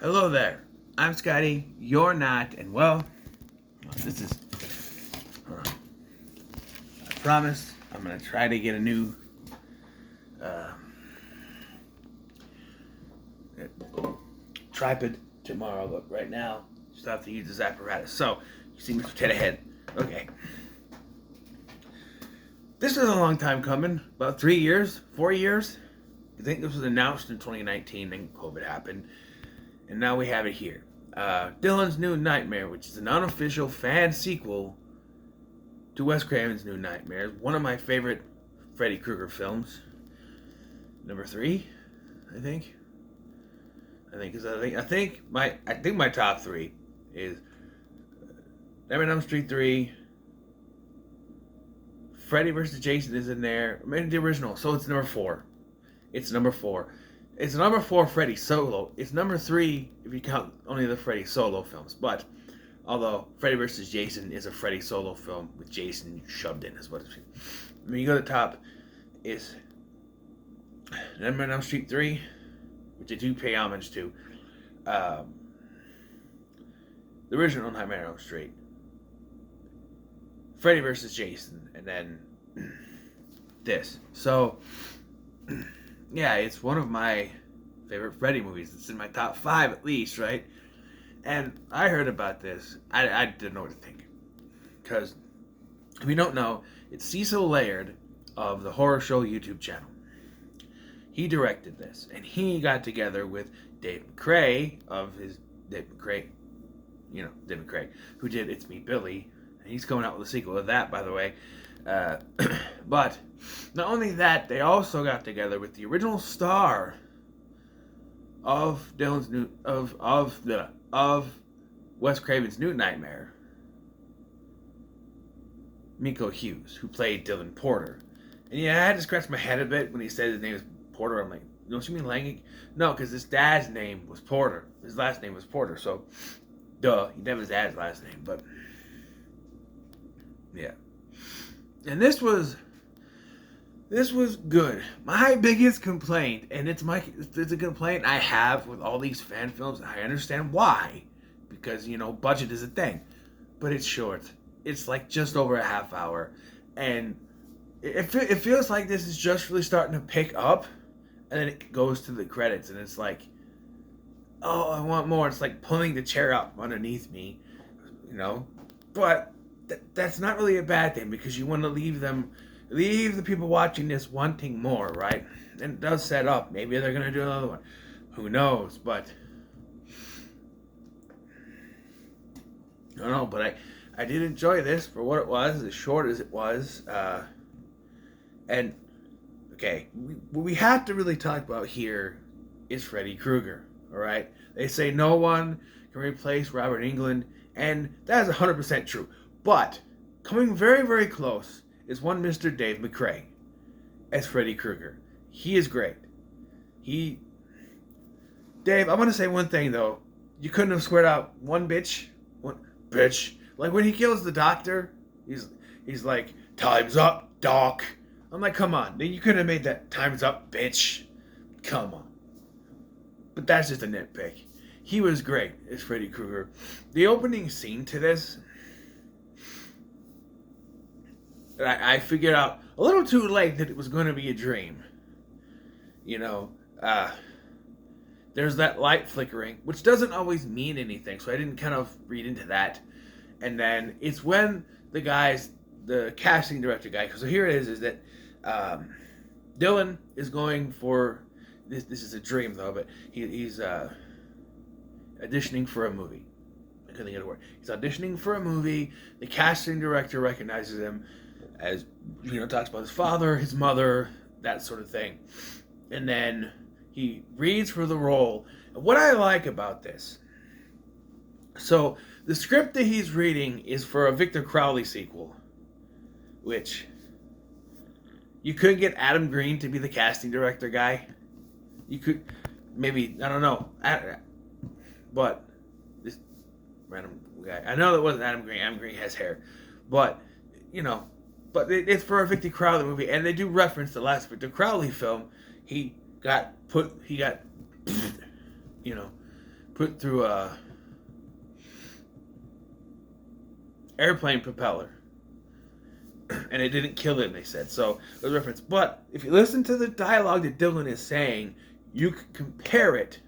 Hello there. I'm Scotty. You're not, and well, this is. I promise I'm gonna try to get a new uh, tripod tomorrow, but right now, just have to use this apparatus. So, you see Mr. Ted ahead. Okay. This is a long time coming. About 3 years, 4 years. I think this was announced in 2019, then COVID happened. And now we have it here. Dylan's New Nightmare, which is an unofficial fan sequel to Wes Craven's New Nightmare. One of my favorite Freddy Krueger films. Number 3, I think. I think my top 3 is Nightmare on Elm Street 3. Freddy vs. Jason is in there. I mean, the original, so it's number 4. It's number 4. It's number 4 Freddy solo. It's number 3 if you count only the Freddy solo films. But although Freddy vs. Jason is a Freddy solo film with Jason shoved in, is what it's. When you go to the top, is Nightmare on Elm Street 3, which I do pay homage to. The original Nightmare on Elm Street. Freddy vs. Jason, and then this. So, yeah, it's one of my favorite Freddy movies. It's in my top 5 at least, right? And I heard about this. I didn't know what to think. Because, if you don't know, it's Cecil Laird of the Horror Show YouTube channel. He directed this. And he got together with Dave McCray of his... Dave McCray, who did It's Me, Billy. And he's coming out with a sequel of that, by the way. But not only that, they also got together with the original star of Wes Craven's New Nightmare, Miko Hughes, who played Dylan Porter. And yeah, I had to scratch my head a bit when he said his name was Porter. I'm like, don't you mean Lang? No, because his dad's name was Porter. His last name was Porter, so duh, he didn't have his dad's last name, but yeah. And this was good. My biggest complaint, and it's a complaint I have with all these fan films. I understand why, because budget is a thing, but it's short. It's like just over a half hour, and it feels like this is just really starting to pick up, and then it goes to the credits, and it's like, oh, I want more. It's like pulling the chair up underneath me, but that's not really a bad thing, because you want to leave the people watching this wanting more, right? And it does set up. Maybe they're going to do another one. Who knows? But I don't know. But I did enjoy this for what it was, as short as it was. And okay, what we have to really talk about here is Freddy Krueger. All right, they say no one can replace Robert Englund, and that is 100% true. But coming very, very close is one Mr. Dave McCray as Freddy Krueger. He is great. Dave, I'm going to say one thing, though. You couldn't have squared out one bitch. Like, when he kills the doctor, he's like, time's up, doc. I'm like, come on. You couldn't have made that time's up, bitch. Come on. But that's just a nitpick. He was great as Freddy Krueger. The opening scene to this, I figured out a little too late that it was going to be a dream. There's that light flickering, which doesn't always mean anything, so I didn't kind of read into that. And then it's when the casting director guy, because here it is that Dylan is going for, this is a dream though, but he's auditioning for a movie. I couldn't think of the word. He's auditioning for a movie. The casting director recognizes him as, talks about his father, his mother, that sort of thing. And then he reads for the role. And what I like about this, so the script that he's reading is for a Victor Crowley sequel, which you could get Adam Green to be the casting director guy. You could, maybe, I don't know, but this random guy, I know that wasn't Adam Green. Adam Green has hair, but but it's for a Victor Crowley movie, and they do reference the last Victor Crowley film. He got put through a airplane propeller. And it didn't kill him, they said. So, there's a reference. But, if you listen to the dialogue that Dylan is saying, you can compare it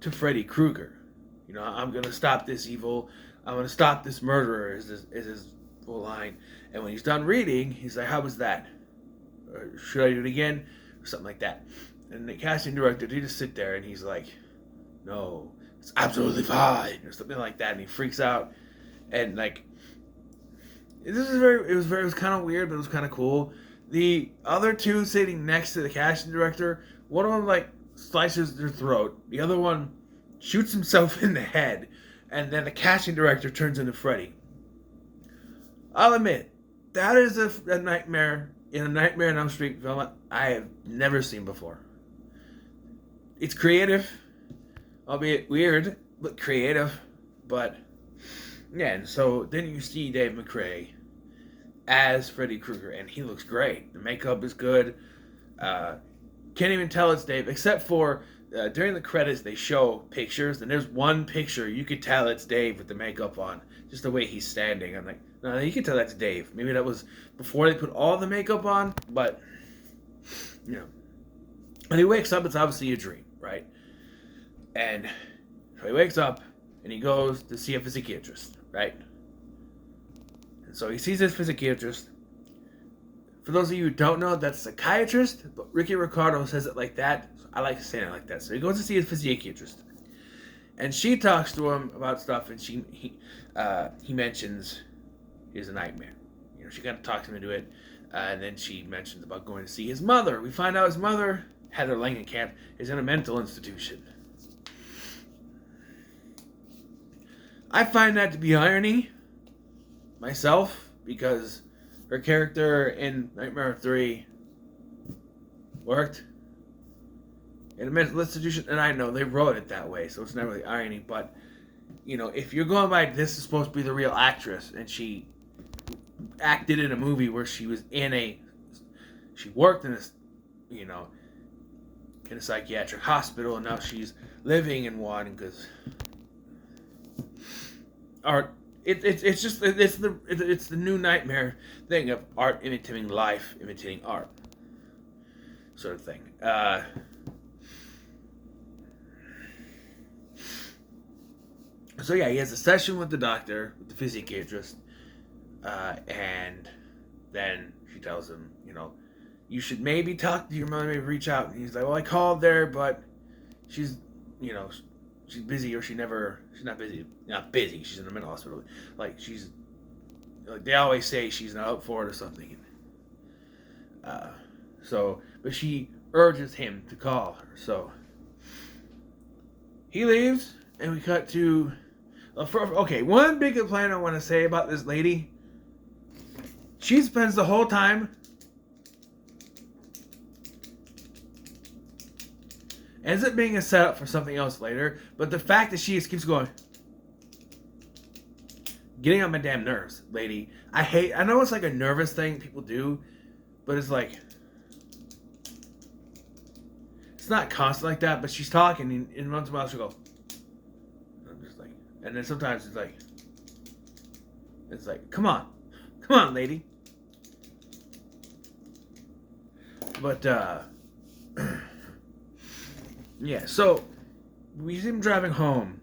to Freddy Krueger. You know, I'm going to stop this evil. I'm going to stop this murderer is his full line. And when he's done reading, he's like, how was that? Or, should I do it again? Or something like that. And the casting director, he just sit there and he's like, no, it's absolutely fine. Or something like that. And he freaks out. And like, it was kind of weird, but it was kind of cool. The other two sitting next to the casting director, one of them like slices their throat. The other one shoots himself in the head. And then the casting director turns into Freddy. I'll admit, that is a nightmare in a Nightmare on Elm Street film I have never seen before. It's creative, albeit weird, but creative. But yeah, and so then you see Dave McRae as Freddy Krueger, and he looks great. The makeup is good. Can't even tell it's Dave, except for during the credits they show pictures, and there's one picture you could tell it's Dave with the makeup on, just the way he's standing. I'm like, no, you can tell that's Dave. Maybe that was before they put all the makeup on, but you know. When he wakes up, it's obviously a dream, right? And so he wakes up and he goes to see a psychiatrist, right? And so he sees his psychiatrist. For those of you who don't know, that's psychiatrist, but Ricky Ricardo says it like that. So I like saying it like that. So he goes to see his psychiatrist, and she talks to him about stuff, and he mentions he's a nightmare. You know, she kind of talks him into it, and then she mentions about going to see his mother. We find out his mother, Heather Langenkamp, is in a mental institution. I find that to be irony myself, because her character in Nightmare 3 worked in a mental institution, and I know they wrote it that way, so it's not really irony, but, you know, if you're going by this is supposed to be the real actress, and she acted in a movie where she was she worked in a, you know, in a psychiatric hospital, and now she's living in one, because art, it's the new nightmare thing of art imitating life, imitating art, sort of thing. So yeah, he has a session with the doctor, with the psychiatrist, and then she tells him, you know, you should maybe talk to your mother, maybe reach out. And he's like, well, I called there, but she's, you know, she's busy, or she's not busy, she's in a mental hospital. Like, like they always say she's not up for it or something. But she urges him to call her. So he leaves, and we cut to, one big complaint I want to say about this lady. She spends the whole time ends up being a setup for something else later, but the fact that she just keeps going, getting on my damn nerves, lady. I know it's like a nervous thing people do, but it's like, it's not constant like that, but she's talking, and once in a while she'll go, I'm just like, and then sometimes it's like, come on, lady. But, yeah, so we see him driving home,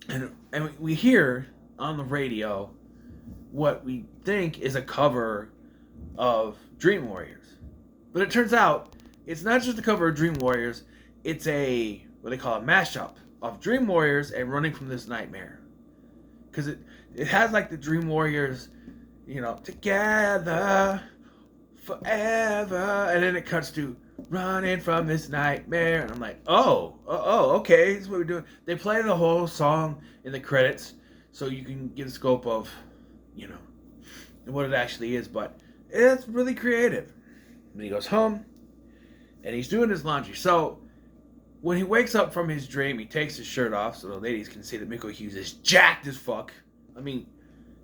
and we hear on the radio what we think is a cover of Dream Warriors. But it turns out it's not just a cover of Dream Warriors, it's what they call a mashup of Dream Warriors and Running from This Nightmare. Because it has like the Dream Warriors, you know, together forever, and then it cuts to Running from This Nightmare, and I'm like, okay, this is what we're doing. They play the whole song in the credits, so you can get a scope of, you know, what it actually is, but it's really creative. And he goes home, and he's doing his laundry. So, when he wakes up from his dream, he takes his shirt off, so the ladies can see that Miko Hughes is jacked as fuck. I mean,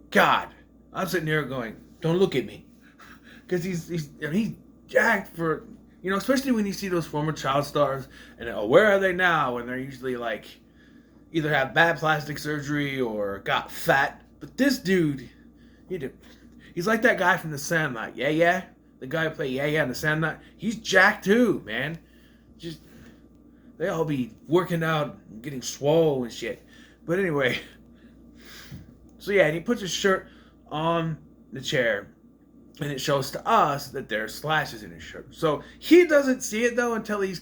God, I'm sitting there going, don't look at me. Because he's jacked for You know, especially when you see those former child stars, and where are they now? And they're usually like either have bad plastic surgery or got fat. But this dude, he's like that guy from The Sandlot. Yeah, yeah. The guy who played Yeah in The Sandlot. He's jacked too, man. Just they all be working out, and getting swole and shit. But anyway, so yeah, and he puts his shirt on the chair, and it shows to us that there's slashes in his shirt. So he doesn't see it though until he's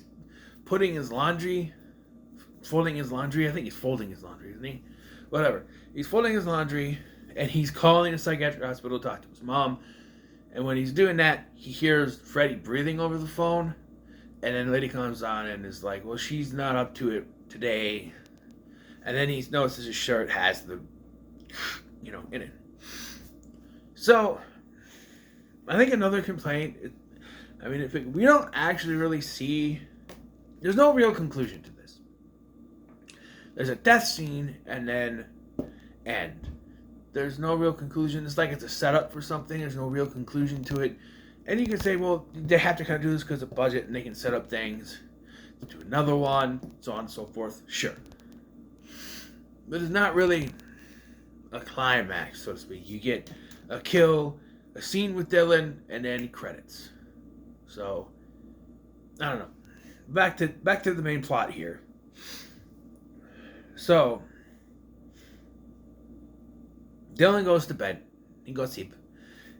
folding his laundry. I think he's folding his laundry, isn't he? Whatever. He's folding his laundry, and he's calling a psychiatric hospital to talk to his mom. And when he's doing that, he hears Freddy breathing over the phone. And then the lady comes on and is like, well, she's not up to it today. And then he notices his shirt has the, in it. So, I think another complaint, we don't actually really see, there's no real conclusion to this. There's a death scene and then end. There's no real conclusion. It's like it's a setup for something. There's no real conclusion to it. And you can say, well, they have to kind of do this because of budget and they can set up things to do another one, so on and so forth. Sure. But it's not really a climax, so to speak. You get a kill, a scene with Dylan, and then credits. So, I don't know. Back to the main plot here. So, Dylan goes to bed. He goes to sleep.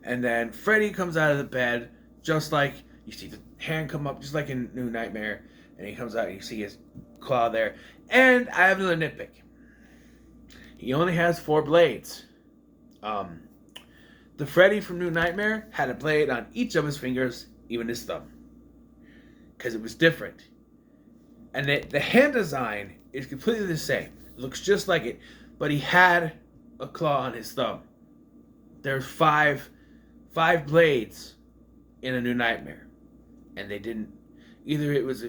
And then Freddy comes out of the bed, just like you see the hand come up, just like in New Nightmare. And he comes out and you see his claw there. And I have another nitpick. He only has 4 blades. The Freddy from New Nightmare had a blade on each of his fingers, even his thumb. Because it was different. And the hand design is completely the same. It looks just like it. But he had a claw on his thumb. There's 5 blades in A New Nightmare. And they didn't... Either it was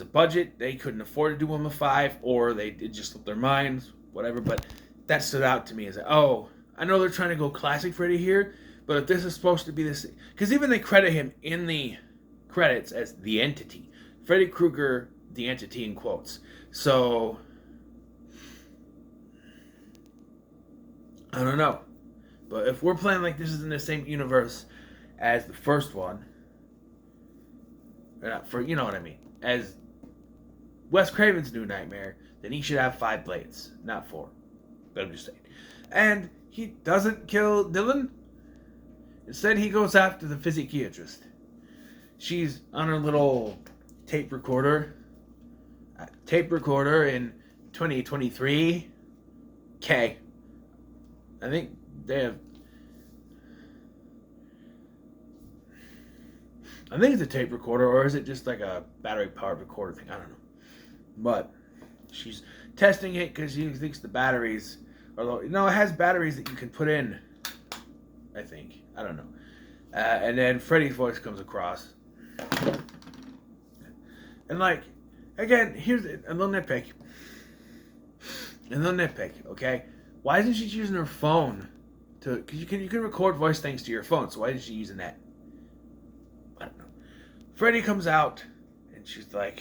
a budget, they couldn't afford to do one with 5, or they just slipped their minds, whatever. But that stood out to me as, I know they're trying to go classic Freddy here, but if this is supposed to be this... Because even they credit him in the credits as the Entity. Freddy Krueger, the Entity in quotes. So... I don't know. But if we're playing like this is in the same universe as the first one... you know what I mean. As Wes Craven's New Nightmare, then he should have 5 blades, not 4. But I'm just saying. And he doesn't kill Dylan. Instead, he goes after the physiatrist. She's on her little tape recorder in 2023. Okay. I think they have... I think it's a tape recorder, or is it just like a battery-powered recorder thing? I don't know. But she's testing it because she thinks the batteries are low. No, it has batteries that you can put in, I think. I don't know. And then Freddy's voice comes across. And like, again, here's a little nitpick. Okay? Why isn't she using her phone to... Because you can record voice things to your phone, so why isn't she using that? I don't know. Freddy comes out, and she's like...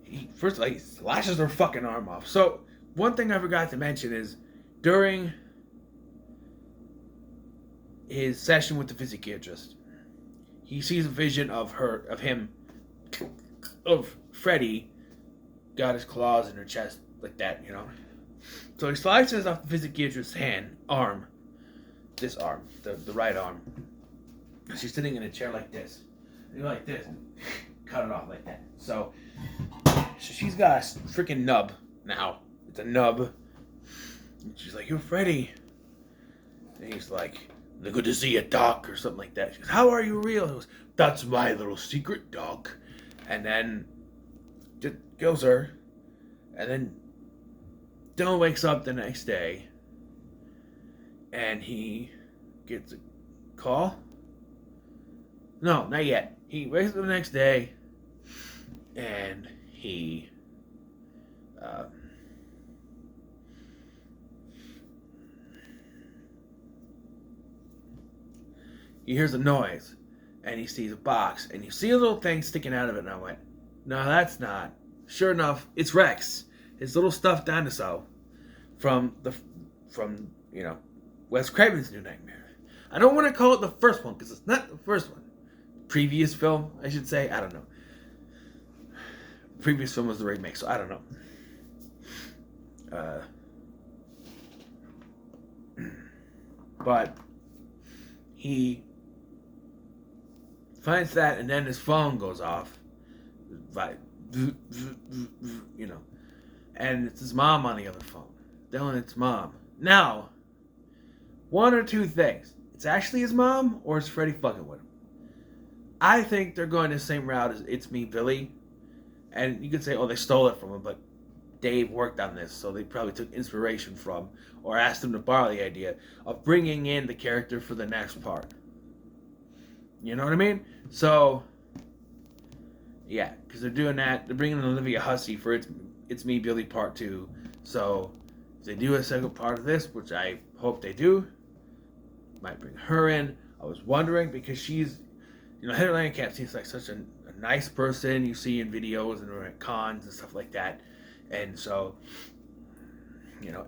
He slashes her fucking arm off. So, one thing I forgot to mention is, during his session with the physiatrist, he sees a vision of Freddy, got his claws in her chest, like that, you know? So he slices off the physiatrist's this arm, the right arm. She's sitting in a chair like this. And you go like this, cut it off like that. So she's got a freaking nub now. It's a nub. And she's like, "You're Freddy." And he's like, "Good to see you, Doc," or something like that. She goes, "How are you real?" He goes, "That's my little secret, Doc." And then just kills her. And then Dylan wakes up the next day. And he gets a call. No, not yet. He wakes up the next day. And he hears a noise, and he sees a box, and you see a little thing sticking out of it, and I went, no, that's not. Sure enough, it's Rex, his little stuffed dinosaur from Wes Craven's New Nightmare. I don't want to call it the first one because it's not the first one. Previous film, I should say. I don't know. Previous film was the remake, so I don't know. But he finds that, and then his phone goes off. And it's his mom on the other phone. Dylan, it's mom. Now, one or two things. It's actually his mom, or is Freddy fucking with him? I think they're going the same route as It's Me, Billy. And you could say, oh, they stole it from him, but Dave worked on this, so they probably took inspiration from, or asked him to borrow the idea of bringing in the character for the next part. You know what I mean? So, yeah, because they're doing that. They're bringing in Olivia Hussey for It's Me, Billy Part 2. So, if they do a second part of this, which I hope they do, might bring her in. I was wondering, because she's, Heather Langenkamp seems like such a nice person you see in videos and at cons and stuff like that. And so,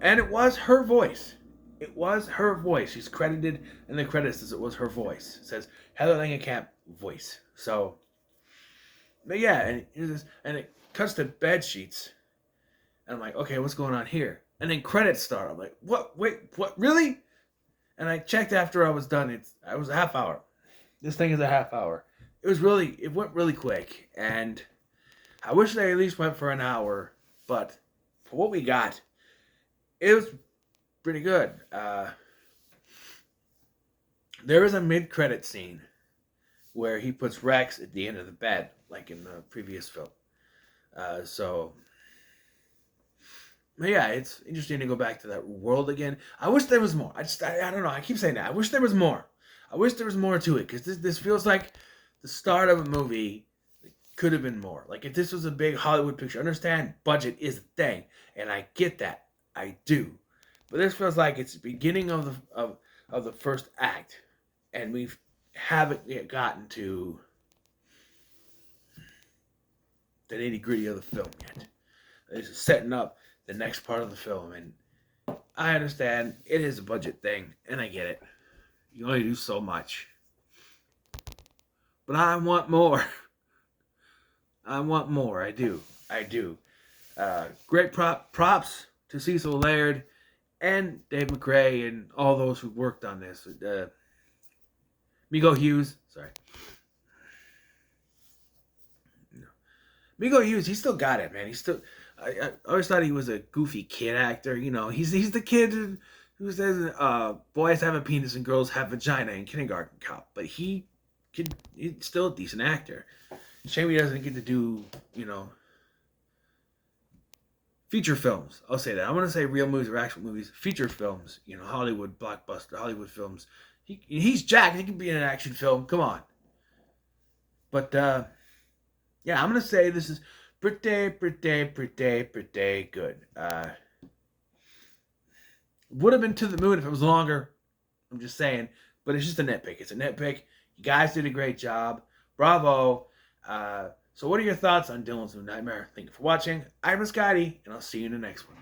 and it was her voice. It was her voice. She's credited in the credits as it was her voice. It says Heather Langenkamp voice. So, but yeah, and it cuts to bed sheets. And I'm like, okay, what's going on here? And then credits start. I'm like, what? Wait, what? Really? And I checked after I was done. I was a half hour. This thing is a half hour. It went really quick. And I wish they at least went for an hour. But for what we got, it was pretty good. There is a mid-credit scene where he puts Rex at the end of the bed, like in the previous film. But yeah, it's interesting to go back to that world again. I wish there was more. I don't know. I keep saying that. I wish there was more. I wish there was more to it, because this feels like the start of a movie. Could have been more. Like, if this was a big Hollywood picture, understand budget is a thing, and I get that. I do. But this feels like it's the beginning of the first act, and we haven't yet gotten to the nitty-gritty of the film yet. It's setting up the next part of the film, and I understand it is a budget thing, and I get it. You only do so much. But I want more. I want more. I do. Great props to Cecil Laird and Dave McRae and all those who worked on this. Migo Hughes. Sorry. Migo Hughes, he still got it, man. I always thought he was a goofy kid actor. He's the kid who says boys have a penis and girls have vagina in Kindergarten Cop. But he's still a decent actor. Shame he doesn't get to do, feature films. I'll say that. I want to say real movies or actual movies. Feature films, Hollywood blockbuster, Hollywood films. He's Jack. He can be in an action film. Come on. But, yeah, I'm going to say this is pretty good. Would have been to the moon if it was longer. I'm just saying. But it's just a nitpick. It's a nitpick. You guys did a great job. Bravo. So what are your thoughts on Dylan's New Nightmare? Thank you for watching. I'm Scotty, and I'll see you in the next one.